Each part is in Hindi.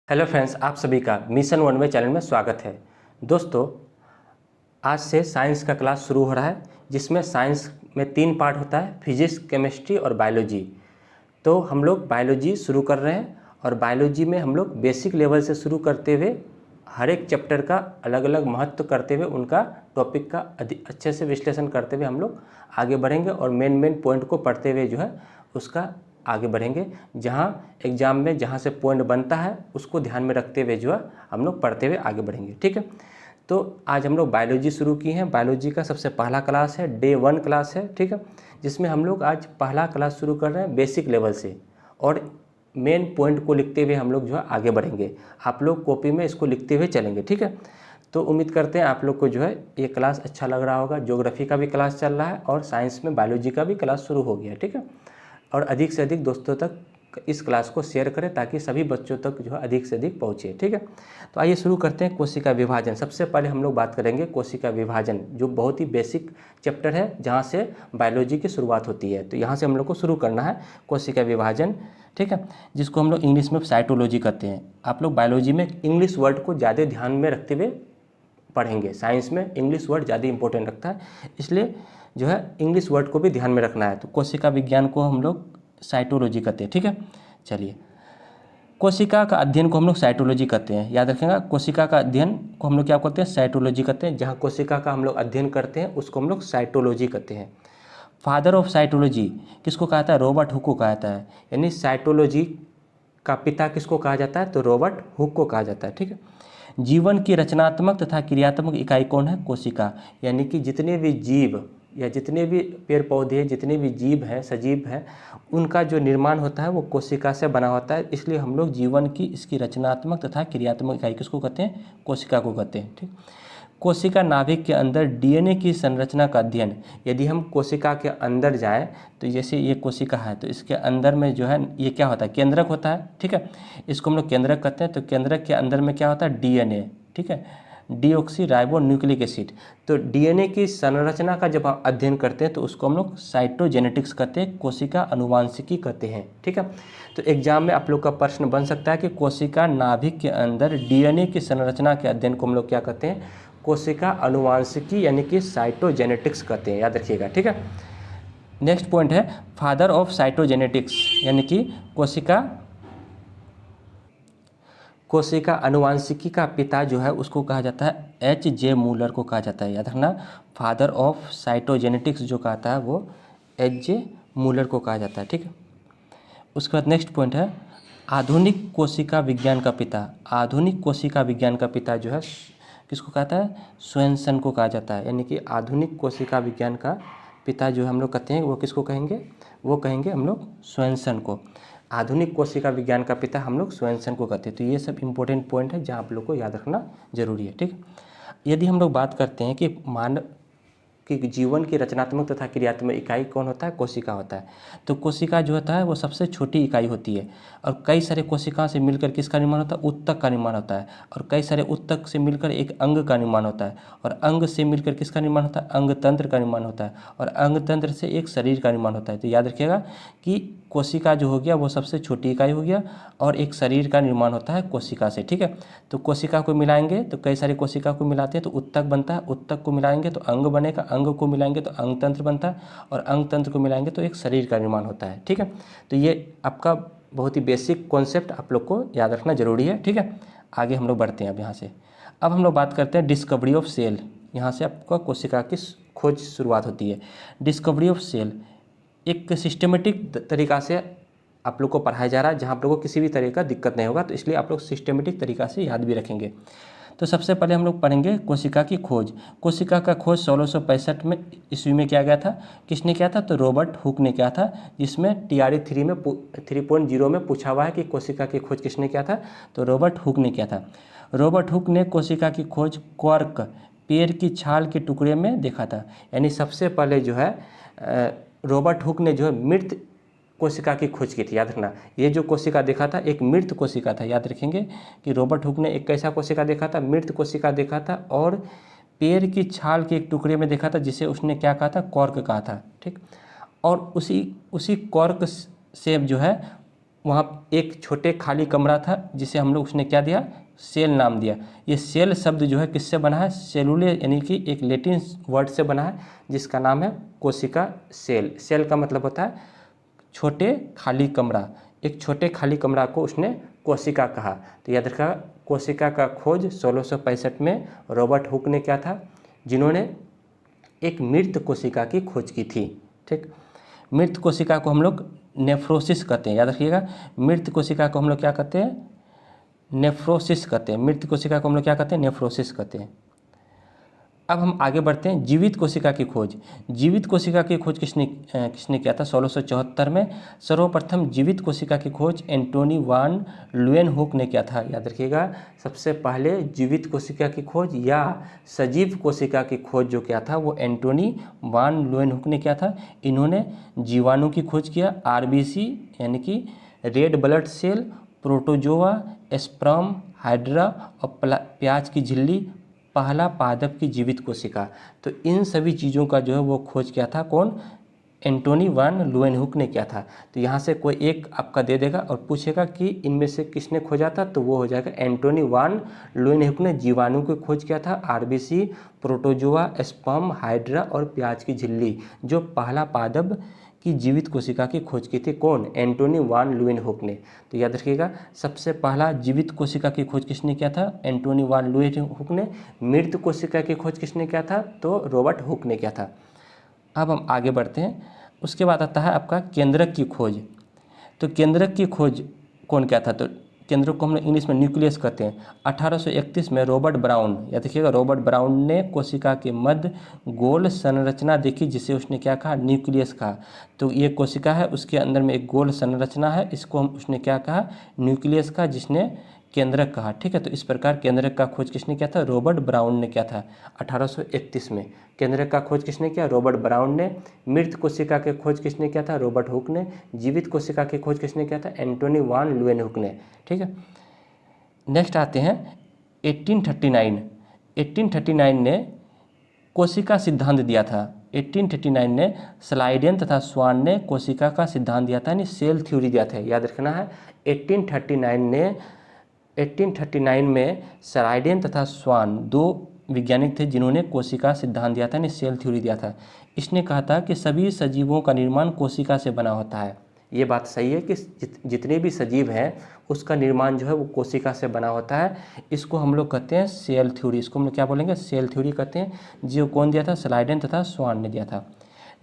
हेलो फ्रेंड्स, आप सभी का मिशन 1 में चैनल में स्वागत है। दोस्तों, आज से साइंस का क्लास शुरू हो रहा है, जिसमें साइंस में 3 पार्ट होता है, फिजिक्स, केमिस्ट्री और बायोलॉजी। तो हम लोग बायोलॉजी शुरू कर रहे हैं और बायोलॉजी में हम लोग बेसिक लेवल से शुरू करते हुए हर एक चैप्टर का अलग अलग महत्व करते हुए उनका टॉपिक का अच्छे से विश्लेषण करते हुए हम लोग आगे बढ़ेंगे और मेन पॉइंट को पढ़ते हुए जो है उसका आगे बढ़ेंगे। जहाँ एग्ज़ाम में जहाँ से पॉइंट बनता है उसको ध्यान में रखते हुए जो है हम लोग पढ़ते हुए आगे बढ़ेंगे। ठीक है, तो आज हम लोग बायोलॉजी शुरू किए हैं। बायोलॉजी का सबसे पहला क्लास है, डे 1 क्लास है। ठीक है, जिसमें हम लोग आज पहला क्लास शुरू कर रहे हैं बेसिक लेवल से और मेन पॉइंट को लिखते हुए हम लोग जो है आगे बढ़ेंगे। आप लोग कॉपी में इसको लिखते हुए चलेंगे। ठीक है, तो उम्मीद करते हैं आप लोग को जो है ये क्लास अच्छा लग रहा होगा। ज्योग्राफी का भी क्लास चल रहा है और साइंस में बायोलॉजी का भी क्लास शुरू हो गया। ठीक है, और अधिक से अधिक दोस्तों तक इस क्लास को शेयर करें ताकि सभी बच्चों तक जो है अधिक से अधिक पहुँचे। ठीक है, तो आइए शुरू करते हैं कोशिका विभाजन। सबसे पहले हम लोग बात करेंगे कोशिका विभाजन, जो बहुत ही बेसिक चैप्टर है जहाँ से बायोलॉजी की शुरुआत होती है। तो यहाँ से हम लोग को शुरू करना है कोशिका विभाजन। ठीक है, जिसको हम लोग इंग्लिश में साइटोलॉजी कहते हैं। आप लोग बायोलॉजी में इंग्लिश वर्ड को ज़्यादा ध्यान में रखते हुए पढ़ेंगे। साइंस में इंग्लिश वर्ड ज़्यादा इंपॉर्टेंट रखता है, इसलिए जो है इंग्लिश वर्ड को भी ध्यान में रखना है। तो कोशिका विज्ञान को हम लोग साइटोलॉजी कहते हैं। ठीक है, चलिए, कोशिका का अध्ययन को हम लोग साइटोलॉजी कहते हैं। याद रखेंगे, कोशिका का अध्ययन को हम लोग क्या कहते हैं? साइटोलॉजी कहते हैं। जहाँ कोशिका का हम लोग अध्ययन करते हैं उसको हम लोग साइटोलॉजी कहते हैं। फादर ऑफ साइटोलॉजी किसको कहा जाता है? रॉबर्ट हुक को कहा जाता है। यानी साइटोलॉजी का पिता किसको कहा जाता है? तो रॉबर्ट हुक को कहा जाता है। ठीक है, जीवन की रचनात्मक तथा क्रियात्मक इकाई कौन है? कोशिका। यानी कि जितने भी जीव या जितने भी पेड़ पौधे, जितने भी जीव हैं, सजीव हैं, उनका जो निर्माण होता है वो कोशिका से बना होता है। इसलिए हम लोग जीवन की इसकी रचनात्मक तथा क्रियात्मक इकाई किसको कहते हैं? कोशिका को कहते हैं। ठीक, कोशिका नाभिक के अंदर डीएनए की संरचना का अध्ययन। यदि हम कोशिका के अंदर जाएं तो जैसे ये कोशिका है तो इसके अंदर में जो है ये क्या होता है? केंद्रक होता है। ठीक है, इसको हम लोग केंद्रक कहते हैं। तो केंद्रक के अंदर में क्या होता है? डीएनए। ठीक है, डीऑक्सी राइबो न्यूक्लिक एसिड। तो डीएनए की संरचना का जब हम अध्ययन करते हैं तो उसको हम लोग साइटोजेनेटिक्स कहते हैं, कोशिका अनुवांशिकी कहते हैं। ठीक है, तो एग्जाम में आप लोग का प्रश्न बन सकता है कि कोशिका नाभिक के अंदर डीएनए की संरचना के अध्ययन को हम लोग क्या कहते हैं? कोशिका अनुवांशिकी यानी कि साइटोजेनेटिक्स कहते हैं। याद रखिएगा। ठीक है, नेक्स्ट पॉइंट है फादर ऑफ साइटोजेनेटिक्स, यानी कि कोशिका अनुवांशिकी का पिता जो है उसको कहा जाता है H.J. मूलर को कहा जाता है। याद रखना, फादर ऑफ साइटोजेनेटिक्स जो कहता है वो H.J. मूलर को कहा जाता है। ठीक है, उसके बाद नेक्स्ट पॉइंट है आधुनिक कोशिका विज्ञान का पिता। आधुनिक कोशिका विज्ञान का पिता जो है किसको कहता है? स्वेंसन को कहा जाता है। यानी कि आधुनिक कोशिका विज्ञान का पिता जो हम लोग कहते हैं वो किसको कहेंगे? वो कहेंगे हम लोग स्वेंसन को। आधुनिक कोशिका विज्ञान का पिता हम लोग स्वेंसन को कहते हैं। तो ये सब इंपॉर्टेंट पॉइंट है जहाँ आप लोग को याद रखना जरूरी है। ठीक, यदि हम लोग बात करते हैं कि मानव कि जीवन की रचनात्मक तथा क्रियात्मक इकाई कौन होता है? कोशिका होता है। तो कोशिका जो होता है वो सबसे छोटी इकाई होती है और कई सारे कोशिकाओं से मिलकर किसका निर्माण होता है? उत्तक का निर्माण होता है और कई सारे उत्तक से मिलकर एक अंग का निर्माण होता है और अंग से मिलकर किसका निर्माण होता है? अंग तंत्र का निर्माण होता है और अंग तंत्र से एक शरीर का निर्माण होता है। तो याद रखिएगा कि कोशिका जो हो गया वो सबसे छोटी इकाई हो गया और एक शरीर का निर्माण होता है कोशिका से। ठीक है, तो कोशिका को मिलाएंगे तो कई सारे कोशिका को मिलाते हैं तो उत्तक बनता है, उत्तक को मिलाएंगे तो अंग बनेगा, अंग को मिलाएंगे तो अंग तंत्र बनता है और अंग तंत्र को मिलाएंगे तो एक शरीर का निर्माण होता है। ठीक है, तो ये आपका बहुत ही बेसिक कॉन्सेप्ट आप लोग को याद रखना जरूरी है। ठीक है, आगे हम लोग बढ़ते हैं। अब यहाँ से अब हम लोग बात करते हैं डिस्कवरी ऑफ सेल। यहाँ से आपका कोशिका की खोज शुरुआत होती है। डिस्कवरी ऑफ सेल एक सिस्टमेटिक तरीका से आप लोग को पढ़ाया जा रहा है जहाँ आप लोग को किसी भी तरह का दिक्कत नहीं होगा। तो इसलिए आप लोग सिस्टमेटिक तरीका से याद भी रखेंगे। तो सबसे पहले हम लोग पढ़ेंगे कोशिका की खोज। कोशिका का खोज 1665 में ईस्वी में किया गया था। किसने किया था? तो रॉबर्ट हुक ने किया था, जिसमें TRE 3.0 में पूछा हुआ है कि कोशिका की खोज किसने किया था? तो रॉबर्ट हुक ने किया था। रॉबर्ट हुक ने कोशिका की खोज क्वार्क, पेड़ की छाल के टुकड़े में देखा था। यानी सबसे पहले जो है रॉबर्ट हुक ने जो है मृत कोशिका की खोज की थी। याद रखना, ये जो कोशिका देखा था एक मृत कोशिका था। याद रखेंगे कि रॉबर्ट हुक ने एक कैसा कोशिका देखा था? मृत कोशिका देखा था और पेड़ की छाल के एक टुकड़े में देखा था जिसे उसने क्या कहा था? कॉर्क कहा था। ठीक, और उसी कॉर्क से जो है वहाँ एक छोटे खाली कमरा था जिसे हम लोग उसने क्या दिया, सेल नाम दिया। ये सेल शब्द जो है किससे बना है, सेलुले यानी कि एक लैटिन वर्ड से बना है जिसका नाम है कोशिका सेल। सेल का मतलब होता है छोटे खाली कमरा। एक छोटे खाली कमरा को उसने कोशिका कहा। तो याद रखा, कोशिका का खोज 1665 में रॉबर्ट हुक ने किया था, जिन्होंने एक मृत कोशिका की खोज की थी। ठीक, मृत कोशिका को हम लोग नेफ्रोसिस कहते हैं, याद रखिएगा। मृत कोशिका को हम लोग क्या कहते हैं, नेफ्रोसिस कहते हैं। मृत कोशिका को हम लोग क्या कहते हैं, नेफ्रोसिस कहते हैं। अब हम आगे बढ़ते हैं, जीवित कोशिका की खोज। जीवित कोशिका की खोज किसने किया था, 1674 में। सर्वप्रथम जीवित कोशिका की खोज एंटोनी वान लुएनहुक ने किया था। याद रखिएगा, सबसे पहले जीवित कोशिका की खोज या सजीव कोशिका की खोज जो किया था वो एंटोनी वान लुएनहुक ने किया था। इन्होंने जीवाणु की खोज किया, आरबीसी यानी कि red blood cell, protozoa, sperm, hydra और प्याज की झिल्ली, पहला पादप की जीवित कोशिका। तो इन सभी चीज़ों का जो है वो खोज किया था कौन, एंटोनी वान लुएनहुक ने किया था। तो यहाँ से कोई एक आपका दे देगा और पूछेगा कि इनमें से किसने खोजा था, तो वो हो जाएगा एंटोनी वान लुएनहुक ने जीवाणु की खोज किया था, आरबीसी, प्रोटोजोआ, स्पर्म, हाइड्रा और प्याज की झिल्ली, जो पहला पादप की जीवित कोशिका की खोज की थी कौन, एंटोनी वान लुएनहुक ने। तो याद रखिएगा, सबसे पहला जीवित कोशिका की खोज किसने किया था, एंटोनी वान लुएनहुक ने। मृत कोशिका की खोज किसने किया था, तो रॉबर्ट हुक ने किया था। अब हम आगे बढ़ते हैं। उसके बाद आता है आपका केंद्रक की खोज। तो केंद्रक की खोज कौन किया था, तो केंद्रक को हम लोग इंग्लिश में न्यूक्लियस कहते हैं। 1831 में रॉबर्ट ब्राउन, याद रखिएगा, रॉबर्ट ब्राउन ने कोशिका के मध्य गोल संरचना देखी जिसे उसने क्या कहा, न्यूक्लियस कहा। तो ये कोशिका है, उसके अंदर में एक गोल संरचना है, इसको उसने क्या कहा, न्यूक्लियस कहा, जिसने केंद्रक कहा। ठीक है, तो इस प्रकार केंद्रक का खोज किसने किया था, रॉबर्ट ब्राउन ने किया था 1831 में। केंद्रक का खोज किसने किया, रॉबर्ट ब्राउन ने। मृत कोशिका की खोज किसने किया था, रॉबर्ट हुक ने। जीवित कोशिका की खोज किसने किया था, एंटोनी वान लुएनहुक ने। ठीक है, नेक्स्ट आते हैं 1839। 1839 ने कोशिका सिद्धांत दिया था। 1839 ने स्लाइडेन तथा स्वान ने कोशिका का सिद्धांत दिया था, यानी सेल थ्योरी दिया था। याद रखना है, 1839 में स्लाइडेन तथा स्वान दो वैज्ञानिक थे जिन्होंने कोशिका सिद्धांत दिया था, यानी सेल थ्योरी दिया था। इसने कहा था कि सभी सजीवों का निर्माण कोशिका से बना होता है। ये बात सही है कि जितने भी सजीव हैं उसका निर्माण जो है वो कोशिका से बना होता है। इसको हम लोग कहते हैं सेल थ्योरी। इसको हम लोग क्या बोलेंगे, सेल थ्योरी कहते हैं। जो कौन दिया था, स्लाइडेन तथा स्वान ने दिया था।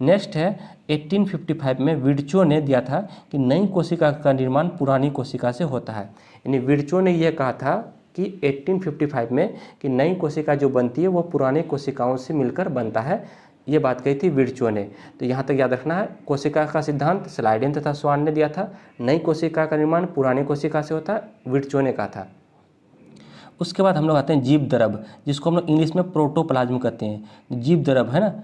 नेक्स्ट है 1855 में विर्चो ने दिया था कि नई कोशिका का निर्माण पुरानी कोशिका से होता है। यानी विर्चो ने यह कहा था कि 1855 में कि नई कोशिका जो बनती है वो पुराने कोशिकाओं से मिलकर बनता है। ये बात कही थी विर्चो ने। तो यहाँ तक याद रखना है, कोशिका का सिद्धांत स्लाइडेन तथा स्वान ने दिया था, नई कोशिका का निर्माण पुराने कोशिका से होता है, विर्चो ने कहा था। उसके बाद हम लोग आते हैं जीव द्रव, जिसको हम लोग इंग्लिश में प्रोटोप्लाज्म कहते हैं। जीव द्रव है ना,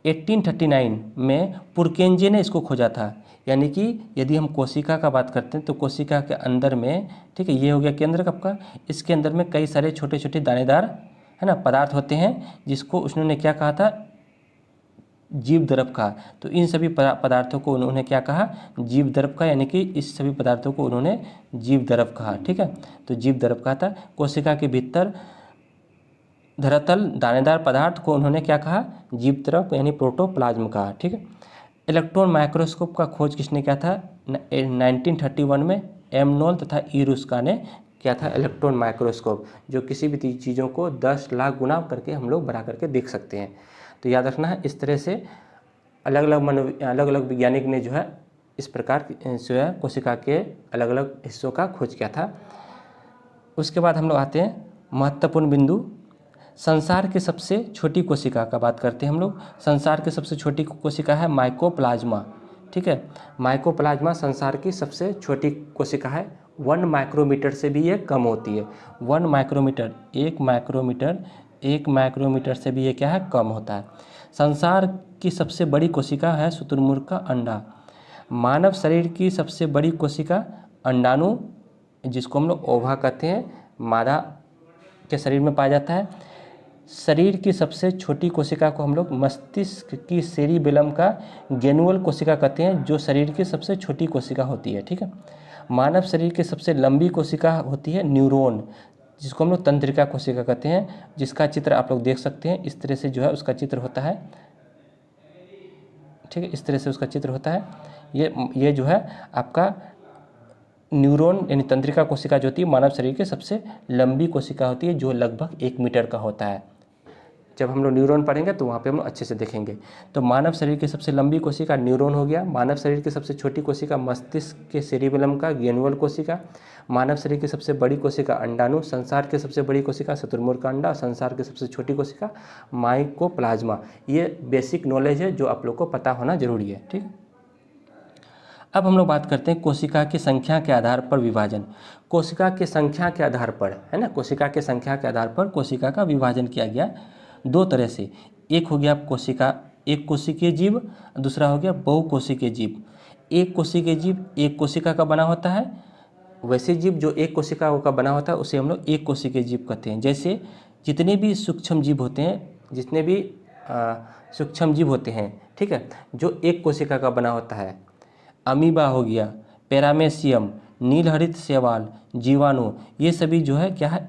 1839 में पुरकेंजे ने इसको खोजा था। यानी कि यदि हम कोशिका का बात करते हैं तो कोशिका के अंदर में, ठीक है, ये हो गया केंद्र आपका, इसके अंदर में कई सारे छोटे छोटे दानेदार है ना पदार्थ होते हैं, जिसको उन्होंने क्या कहा था, जीव द्रव कहा। तो इन सभी पदार्थों को उन्होंने क्या कहा, जीव द्रव का, यानी कि इस सभी पदार्थों को उन्होंने जीव द्रव कहा। ठीक है, तो जीव द्रव कहा था। कोशिका के भीतर धरातल दानेदार पदार्थ को उन्होंने क्या कहा, जीव द्रव यानी प्रोटोप्लाज्म कहा। ठीक है, इलेक्ट्रॉन माइक्रोस्कोप का खोज किसने किया था, 1931 में एमनोल तथा इरुस्का ने किया था इलेक्ट्रॉन माइक्रोस्कोप, जो किसी भी चीज़ों को 10 लाख गुना करके हम लोग बड़ा करके देख सकते हैं। तो याद रखना है, इस तरह से अलग अलग वैज्ञानिक ने जो है इस प्रकार जो है कोशिका के अलग अलग हिस्सों का खोज किया था। उसके बाद हम लोग आते हैं महत्वपूर्ण बिंदु, संसार की सबसे छोटी कोशिका का बात करते हैं हम लोग। संसार की सबसे छोटी कोशिका है माइकोप्लाज्मा। ठीक है, माइकोप्लाज्मा संसार की सबसे छोटी कोशिका है। 1 माइक्रोमीटर से भी ये कम होती है। 1 माइक्रोमीटर, 1 माइक्रोमीटर से भी ये क्या है, कम होता है। संसार की सबसे बड़ी कोशिका है शुतुरमुर्ग का अंडा। मानव शरीर की सबसे बड़ी कोशिका अंडाणु, जिसको हम लोग ओवा कहते हैं, मादा के शरीर में पाया जाता है। शरीर की सबसे छोटी कोशिका को हम लोग मस्तिष्क की सेरिबेलम का गेनुअल कोशिका कहते हैं, जो शरीर की सबसे छोटी कोशिका होती है। ठीक है, मानव शरीर की सबसे लंबी कोशिका होती है न्यूरॉन, जिसको हम लोग तंत्रिका कोशिका कहते हैं, जिसका चित्र आप लोग देख सकते हैं। इस तरह से जो है उसका चित्र होता है, ठीक है, इस तरह से उसका चित्र होता है। ये जो है आपका न्यूरॉन यानी तंत्रिका कोशिका जो होती है मानव शरीर की सबसे लंबी कोशिका होती है, जो लगभग 1 मीटर का होता है। जब हम लोग न्यूरॉन पढ़ेंगे तो वहाँ पे हम लोग अच्छे से देखेंगे। तो मानव शरीर की सबसे लंबी कोशिका न्यूरॉन हो गया। मानव शरीर की सबसे छोटी कोशिका मस्तिष्क के सेरिबेलम का ग्रेन्युल कोशिका। मानव शरीर की सबसे बड़ी कोशिका अंडाणु। संसार की सबसे बड़ी कोशिका शुतुरमुर्ग का अंडा। संसार की सबसे छोटी कोशिका माइकोप्लाज्मा। ये बेसिक नॉलेज है जो आप लोग को पता होना जरूरी है, ठीक है। अब हम लोग बात करते हैं कोशिका की संख्या के आधार पर विभाजन। कोशिका की संख्या के आधार पर, है ना, कोशिका की संख्या के आधार पर कोशिका का विभाजन किया गया 2 तरह से। एक हो गया कोशिका, एक कोशिकीय जीव, दूसरा हो गया बहुकोशिकीय जीव। एक कोशिकीय जीव एक कोशिका का बना होता है, वैसे जीव जो एक कोशिका का बना होता है उसे हम लोग एक कोशिकीय जीव कहते हैं। जैसे जितने भी सूक्ष्म जीव होते हैं, जितने भी सूक्ष्म जीव होते हैं, ठीक है, जो एक कोशिका का बना होता है, अमीबा हो गया, पैरामेशियम, नीलहरित शैवाल, जीवाणु, ये सभी जो है क्या है,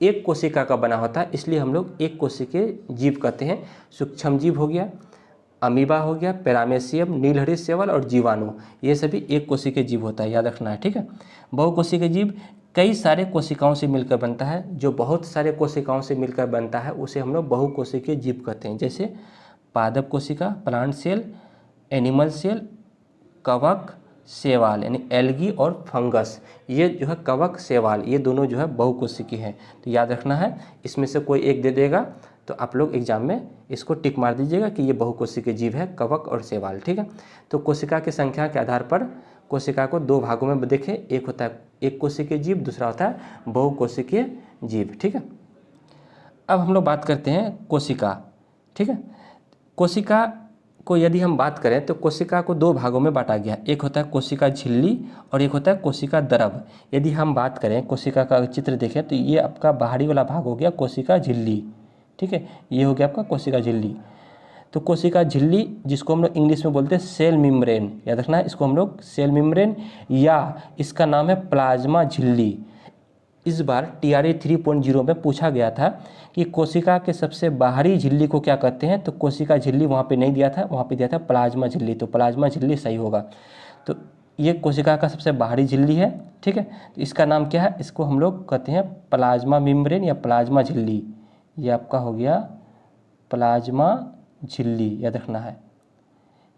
एक कोशिका का बना होता है, इसलिए हम लोग एक कोशिकीय जीव कहते हैं। सूक्ष्म जीव हो गया, अमीबा हो गया, पैरामेशियम, नीलहरित शैवाल और जीवाणु, ये सभी एक कोशिकीय जीव होता है, याद रखना है, ठीक है। बहुकोशिकीय जीव कई सारे कोशिकाओं से मिलकर बनता है। जो बहुत सारे कोशिकाओं से मिलकर बनता है उसे हम लोग बहुकोशिकीय जीव कहते हैं। जैसे पादप कोशिका, प्लांट सेल, एनिमल सेल, कवक, शैवाल यानी एल्गी और फंगस, ये जो है कवक, शैवाल, ये दोनों जो है बहुकोशिकीय हैं। तो याद रखना है, इसमें से कोई एक दे देगा तो आप लोग एग्जाम में इसको टिक मार दीजिएगा कि ये बहुकोशिकीय जीव है, कवक और शैवाल, ठीक है। तो कोशिका की संख्या के आधार पर कोशिका को 2 भागों में देखें, एक होता है एक कोशिकीय जीव, दूसरा होता है बहुकोशिकीय जीव, ठीक है। अब हम लोग बात करते हैं कोशिका, ठीक है। कोशिका को यदि हम बात करें तो कोशिका को 2 भागों में बांटा गया है। एक होता है कोशिका झिल्ली और एक होता है कोशिका द्रव। यदि हम बात करें कोशिका का चित्र देखें तो ये आपका बाहरी वाला भाग हो गया कोशिका झिल्ली, ठीक है, ये हो गया आपका कोशिका झिल्ली। तो कोशिका झिल्ली, जिसको हम लोग इंग्लिश में बोलते हैं सेल मेम्ब्रेन, याद रखना है, इसको हम लोग सेल मेम्ब्रेन या इसका नाम है प्लाज्मा झिल्ली। इस बार TRE 3.0 में पूछा गया था कि कोशिका के सबसे बाहरी झिल्ली को क्या कहते हैं, तो कोशिका झिल्ली वहाँ पे नहीं दिया था, वहाँ पे दिया था प्लाज्मा झिल्ली, तो प्लाज्मा झिल्ली सही होगा। तो ये कोशिका का सबसे बाहरी झिल्ली है, ठीक है। तो इसका नाम क्या है, इसको हम लोग कहते हैं प्लाज्मा मेम्ब्रेन या प्लाज्मा झिल्ली। ये आपका हो गया प्लाज्मा झिल्ली, याद रखना है,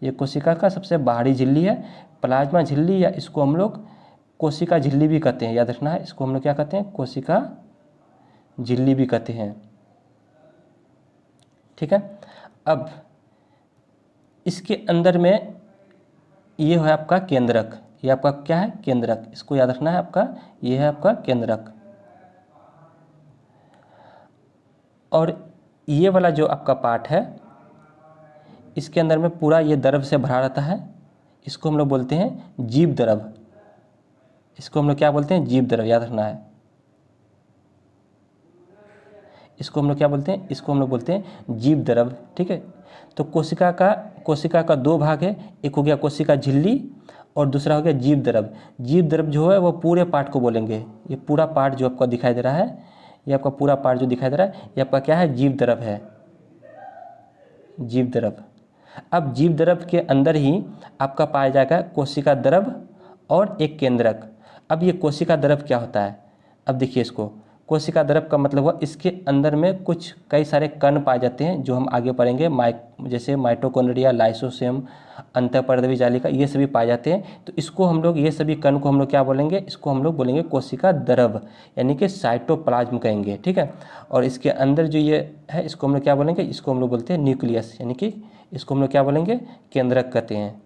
ये कोशिका का सबसे बाहरी झिल्ली है, प्लाज्मा झिल्ली, या इसको हम लोग कोशिका झिल्ली भी कहते हैं, याद रखना है, इसको हम लोग क्या कहते हैं, कोशिका झिल्ली भी कहते हैं, ठीक है। अब इसके अंदर में ये है आपका केंद्रक, ये आपका क्या है, केंद्रक, इसको याद रखना है आपका, ये है आपका केंद्रक। और ये वाला जो आपका पार्ट है, इसके अंदर में पूरा ये द्रव से भरा रहता है, इसको हम लोग बोलते हैं जीव द्रव, इसको हम लोग क्या बोलते हैं, जीव द्रव, याद रखना है, इसको हम लोग क्या बोलते हैं, इसको हम लोग बोलते हैं जीव द्रव, ठीक है। तो कोशिका का 2 भाग है, एक हो गया कोशिका झिल्ली और दूसरा हो गया जीव द्रव। जीव द्रव जो है वो पूरे पार्ट को बोलेंगे, ये पूरा पार्ट जो आपको दिखाई दे रहा है, ये आपका पूरा पार्ट जो दिखाई दे रहा है, ये आपका क्या है, जीव द्रव है, जीव द्रव। अब जीव द्रव के अंदर ही आपका पाया जाएगा कोशिका द्रव और एक केंद्रक। अब ये कोशिका द्रव क्या होता है, अब देखिए इसको, कोशिका द्रव का मतलब हुआ इसके अंदर में कुछ कई सारे कण पाए जाते हैं, जो हम आगे पढ़ेंगे, जैसे माइटोकॉन्ड्रिया, लाइसोसोम, अंतःपरदवी जालिका, ये सभी पाए जाते हैं। तो इसको हम लोग, ये सभी कण को हम लोग क्या बोलेंगे, इसको हम लोग बोलेंगे कोशिका द्रव, यानी कि साइटोप्लाज्म कहेंगे, ठीक है। और इसके अंदर जो ये है, इसको हम लोग क्या बोलेंगे, इसको हम लोग बोलते हैं न्यूक्लियस, यानी कि इसको हम लोग क्या बोलेंगे, केंद्रक कहते हैं,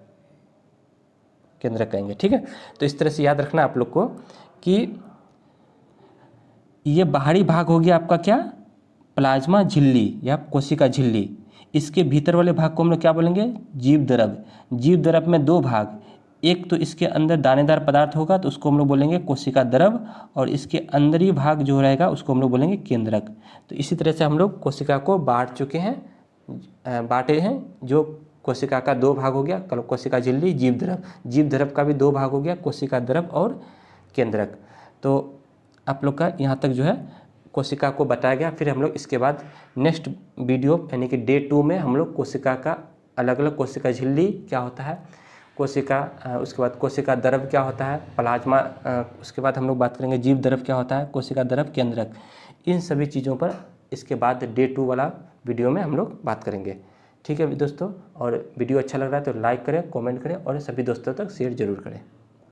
केंद्रक कहेंगे, ठीक है। तो इस तरह से याद रखना आप लोग को कि ये बाहरी भाग हो गया आपका क्या, प्लाज्मा झिल्ली या कोशिका झिल्ली। इसके भीतर वाले भाग को हम लोग क्या बोलेंगे, जीव द्रव। जीव द्रव में 2 भाग, एक तो इसके अंदर दानेदार पदार्थ होगा तो उसको हम लोग बोलेंगे कोशिका द्रव, और इसके अंदरी भाग जो रहेगा उसको हम लोग बोलेंगे केंद्रक। तो इसी तरह से हम लोग कोशिका को बांट चुके हैं, बांटे हैं। जो कोशिका का 2 भाग हो गया, कोशिका झिल्ली, जीव द्रव का भी 2 भाग हो गया, कोशिका द्रव और केंद्रक। तो आप लोग का यहाँ तक जो है कोशिका को बताया गया। फिर हम लोग इसके बाद नेक्स्ट वीडियो यानी कि डे 2 में हम लोग कोशिका का अलग अलग, कोशिका झिल्ली क्या होता है, कोशिका उसके बाद कोशिका द्रव क्या होता है, प्लाज्मा, उसके बाद हम लोग बात करेंगे जीव द्रव क्या होता है, कोशिका द्रव, केंद्रक, इन सभी चीज़ों पर इसके बाद डे 2 वाला वीडियो में हम लोग बात करेंगे। ठीक है दोस्तों, और वीडियो अच्छा लग रहा है तो लाइक करें, कमेंट करें और सभी दोस्तों तक शेयर जरूर करें।